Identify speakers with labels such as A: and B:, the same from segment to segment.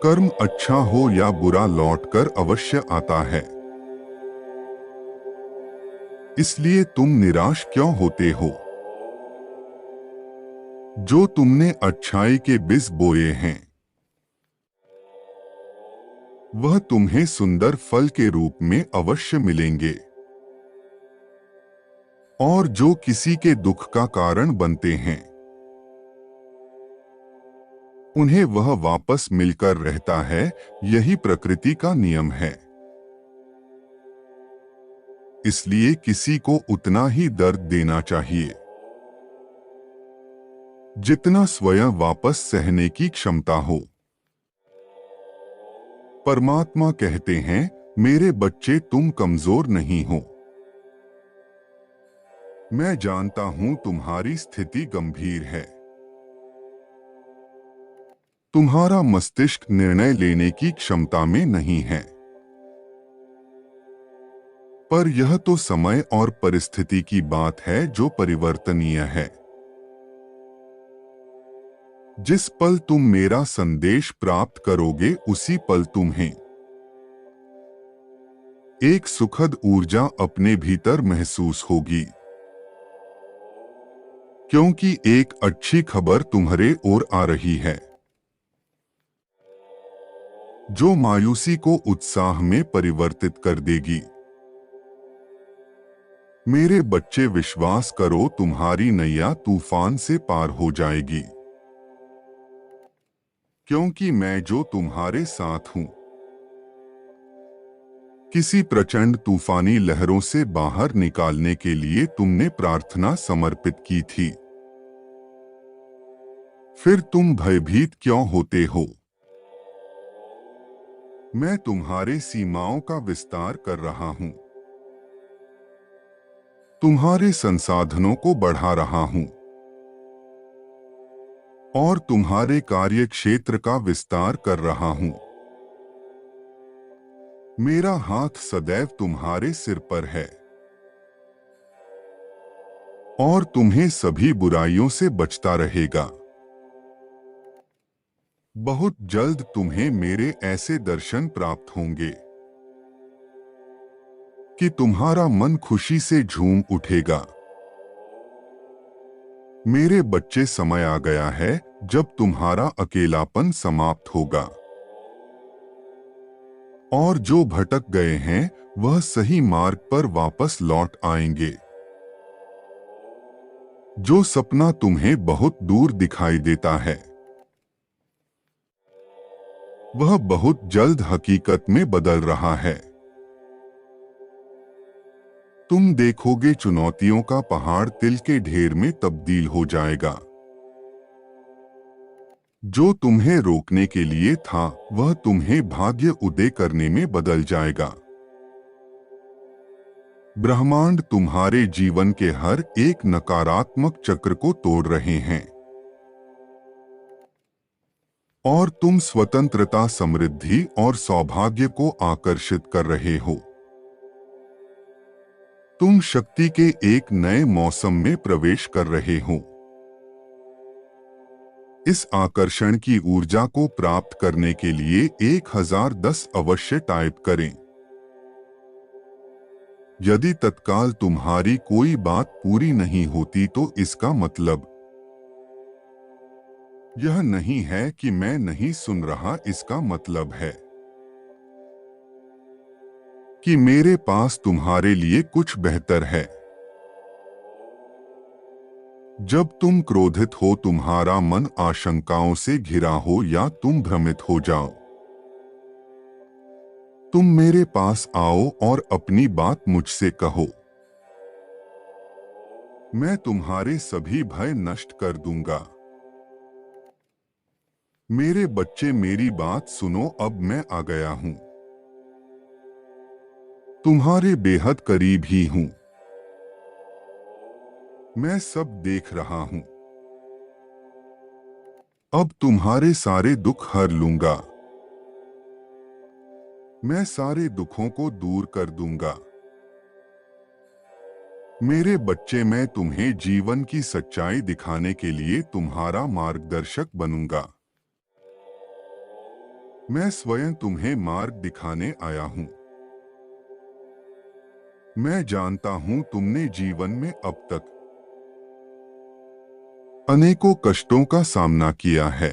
A: कर्म अच्छा हो या बुरा लौटकर अवश्य आता है। इसलिए तुम निराश क्यों होते हो? जो तुमने अच्छाई के बीज बोए हैं वह तुम्हें सुंदर फल के रूप में अवश्य मिलेंगे, और जो किसी के दुख का कारण बनते हैं उन्हें वह वापस मिलकर रहता है। यही प्रकृति का नियम है। इसलिए किसी को उतना ही दर्द देना चाहिए जितना स्वयं वापस सहने की क्षमता हो। परमात्मा कहते हैं, मेरे बच्चे तुम कमजोर नहीं हो। मैं जानता हूं तुम्हारी स्थिति गंभीर है। तुम्हारा मस्तिष्क निर्णय लेने की क्षमता में नहीं है, पर यह तो समय और परिस्थिति की बात है जो परिवर्तनीय है। जिस पल तुम मेरा संदेश प्राप्त करोगे उसी पल तुम्हें एक सुखद ऊर्जा अपने भीतर महसूस होगी, क्योंकि एक अच्छी खबर तुम्हारे ओर आ रही है जो मायूसी को उत्साह में परिवर्तित कर देगी। मेरे बच्चे विश्वास करो, तुम्हारी नैया तूफान से पार हो जाएगी, क्योंकि मैं जो तुम्हारे साथ हूं। किसी प्रचंड तूफानी लहरों से बाहर निकालने के लिए तुमने प्रार्थना समर्पित की थी, फिर तुम भयभीत क्यों होते हो? मैं तुम्हारे सीमाओं का विस्तार कर रहा हूं, तुम्हारे संसाधनों को बढ़ा रहा हूं और तुम्हारे कार्य क्षेत्र का विस्तार कर रहा हूं। मेरा हाथ सदैव तुम्हारे सिर पर है और तुम्हें सभी बुराइयों से बचता रहेगा। बहुत जल्द तुम्हें मेरे ऐसे दर्शन प्राप्त होंगे कि तुम्हारा मन खुशी से झूम उठेगा। मेरे बच्चे, समय आ गया है जब तुम्हारा अकेलापन समाप्त होगा, और जो भटक गए हैं वह सही मार्ग पर वापस लौट आएंगे। जो सपना तुम्हें बहुत दूर दिखाई देता है वह बहुत जल्द हकीकत में बदल रहा है। तुम देखोगे चुनौतियों का पहाड़ तिल के ढेर में तब्दील हो जाएगा। जो तुम्हें रोकने के लिए था वह तुम्हें भाग्य उदय करने में बदल जाएगा। ब्रह्मांड तुम्हारे जीवन के हर एक नकारात्मक चक्र को तोड़ रहे हैं और तुम स्वतंत्रता, समृद्धि और सौभाग्य को आकर्षित कर रहे हो। तुम शक्ति के एक नए मौसम में प्रवेश कर रहे हो। इस आकर्षण की ऊर्जा को प्राप्त करने के लिए 1010 अवश्य टाइप करें। यदि तत्काल तुम्हारी कोई बात पूरी नहीं होती तो इसका मतलब यह नहीं है कि मैं नहीं सुन रहा। इसका मतलब है कि मेरे पास तुम्हारे लिए कुछ बेहतर है। जब तुम क्रोधित हो, तुम्हारा मन आशंकाओं से घिरा हो या तुम भ्रमित हो जाओ, तुम मेरे पास आओ और अपनी बात मुझसे कहो। मैं तुम्हारे सभी भय नष्ट कर दूंगा। मेरे बच्चे, मेरी बात सुनो, अब मैं आ गया हूं। तुम्हारे बेहद करीब ही हूं। मैं सब देख रहा हूं। अब तुम्हारे सारे दुख हर लूंगा। मैं सारे दुखों को दूर कर दूंगा। मेरे बच्चे, मैं तुम्हें जीवन की सच्चाई दिखाने के लिए तुम्हारा मार्गदर्शक बनूंगा। मैं स्वयं तुम्हें मार्ग दिखाने आया हूं। मैं जानता हूं तुमने जीवन में अब तक अनेकों कष्टों का सामना किया है।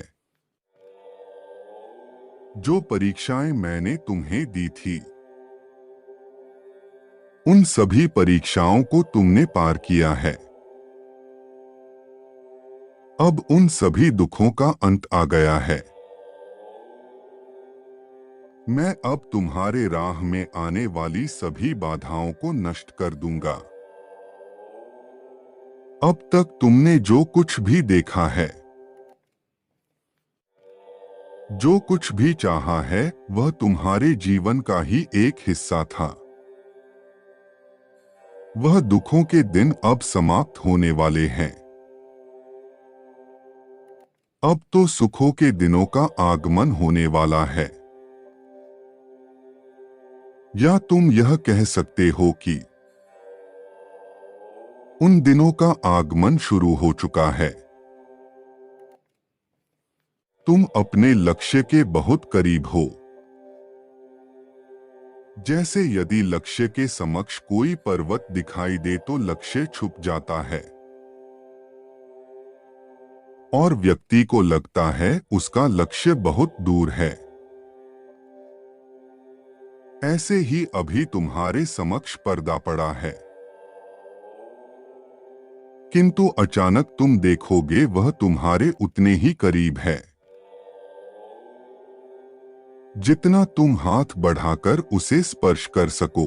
A: जो परीक्षाएं मैंने तुम्हें दी थी, उन सभी परीक्षाओं को तुमने पार किया है। अब उन सभी दुखों का अंत आ गया है। मैं अब तुम्हारे राह में आने वाली सभी बाधाओं को नष्ट कर दूंगा। अब तक तुमने जो कुछ भी देखा है, जो कुछ भी चाहा है, वह तुम्हारे जीवन का ही एक हिस्सा था। वह दुखों के दिन अब समाप्त होने वाले हैं। अब तो सुखों के दिनों का आगमन होने वाला है। या तुम यह कह सकते हो कि उन दिनों का आगमन शुरू हो चुका है। तुम अपने लक्ष्य के बहुत करीब हो। जैसे यदि लक्ष्य के समक्ष कोई पर्वत दिखाई दे तो लक्ष्य छुप जाता है और व्यक्ति को लगता है उसका लक्ष्य बहुत दूर है। ऐसे ही अभी तुम्हारे समक्ष पर्दा पड़ा है, किंतु अचानक तुम देखोगे वह तुम्हारे उतने ही करीब है जितना तुम हाथ बढ़ाकर उसे स्पर्श कर सको।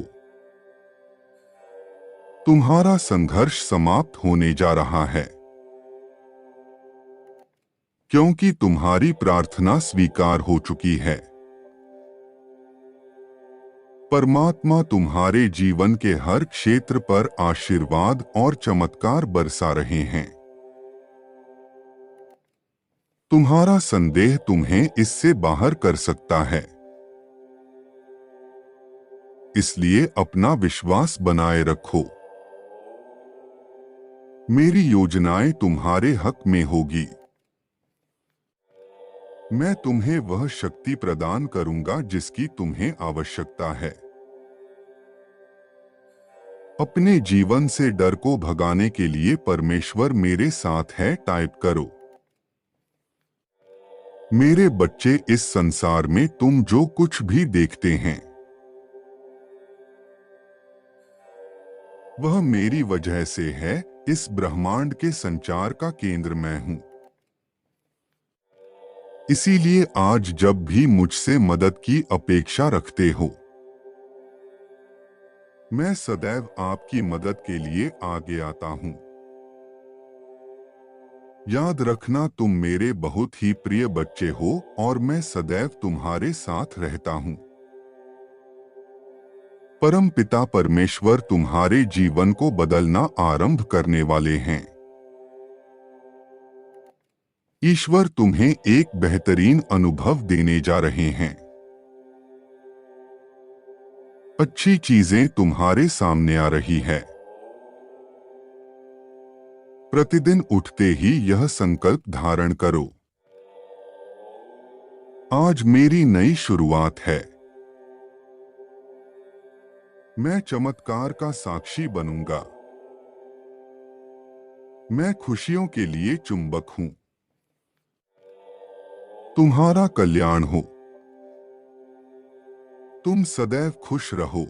A: तुम्हारा संघर्ष समाप्त होने जा रहा है, क्योंकि तुम्हारी प्रार्थना स्वीकार हो चुकी है। परमात्मा तुम्हारे जीवन के हर क्षेत्र पर आशीर्वाद और चमत्कार बरसा रहे हैं। तुम्हारा संदेह तुम्हें इससे बाहर कर सकता है, इसलिए अपना विश्वास बनाए रखो। मेरी योजनाएं तुम्हारे हक में होगी। मैं तुम्हें वह शक्ति प्रदान करूंगा जिसकी तुम्हें आवश्यकता है। अपने जीवन से डर को भगाने के लिए परमेश्वर मेरे साथ है टाइप करो। मेरे बच्चे, इस संसार में तुम जो कुछ भी देखते हैं वह मेरी वजह से है। इस ब्रह्मांड के संचार का केंद्र मैं हूं। इसीलिए आज जब भी मुझसे मदद की अपेक्षा रखते हो, मैं सदैव आपकी मदद के लिए आगे आता हूं। याद रखना, तुम मेरे बहुत ही प्रिय बच्चे हो और मैं सदैव तुम्हारे साथ रहता हूं। परम पिता परमेश्वर तुम्हारे जीवन को बदलना आरंभ करने वाले हैं। ईश्वर तुम्हें एक बेहतरीन अनुभव देने जा रहे हैं। अच्छी चीजें तुम्हारे सामने आ रही है। प्रतिदिन उठते ही यह संकल्प धारण करो, आज मेरी नई शुरुआत है। मैं चमत्कार का साक्षी बनूंगा। मैं खुशियों के लिए चुंबक हूं। तुम्हारा कल्याण हो। तुम सदैव खुश रहो।